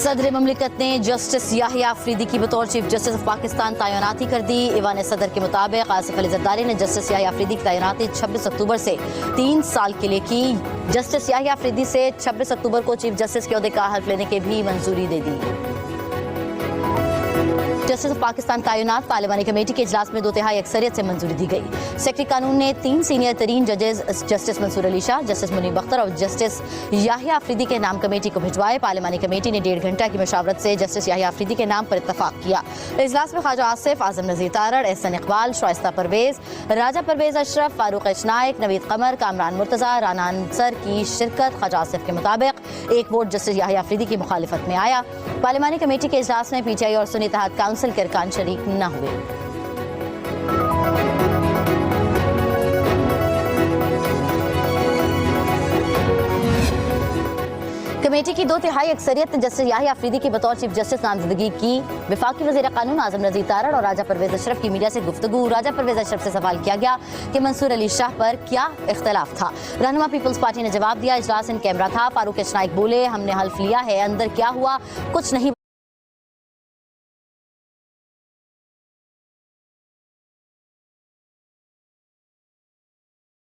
सदर ममलिकत ने जस्टिस याहिया अफरीदी की बतौर चीफ जस्टिस ऑफ पाकिस्तान तैनाती कर दी। ईवान सदर के मुताबिक आसिफ अली जरदारी ने जस्टिस याहिया अफरीदी की तैनाती 26 अक्टूबर से 3 साल के लिए की। जस्टिस याहिया अफरीदी से 26 अक्टूबर को चीफ जस्टिस के ओहदे का हल्फ लेने की भी मंजूरी दे दी। जस्टिस ऑफ पाकिस्तान तैनात पार्लिमानी कमेटी के इजलास में 2/3 अक्सरियत से मंजूरी दी गई। सेक्रेटरी कानून ने 3 सीनियर तरीन जजेस जस्टिस मंसूर अली शाह, जस्टिस मुनीब अख्तर और जस्टिस याहिया अफरीदी के नाम कमेटी को भिजवाए। पार्लिमानी कमेटी ने 1.5 घंटा की मशावरत से जस्टिस याहिया अफरीदी के नाम पर इत्तफाक किया। इजलास में ख्वाजा आसिफ, आजम नज़ीर तारड़, एहसन इकबाल, शाइस्ता परवेज, राजा परवेज अशरफ, फारूक एच नायक, नवीद कमर, कामरान मुर्तज़ा, राना अंसर की शिरकत। ख्वाजा आसिफ के मुताबिक एक वोट जस्टिस याहिया अफरीदी की मुखालिफत में आया। पार्लिमानी कमेटी के इजलास में PTI और सुन्नी इत्तेहाद काउंसिल के अरकान शरीक न हुए। कमेटी की 2/3 अक्सरियत ने जस्टिस याहिया अफरीदी की बतौर चीफ जस्टिस नामजदगी की। वफाकी वज़ीर कानून आजम नज़ीर तारड़ और राजा परवेज अशरफ की मीडिया से गुफ्तगू। राजा परवेज अशरफ से सवाल किया गया कि मंसूर अली शाह पर क्या इख्तलाफ था। रहनुमा पीपल्स पार्टी ने जवाब दिया, इजलास इन कैमरा था। फारूक एच नायक बोले, हमने हल्फ लिया है, अंदर क्या हुआ कुछ नहीं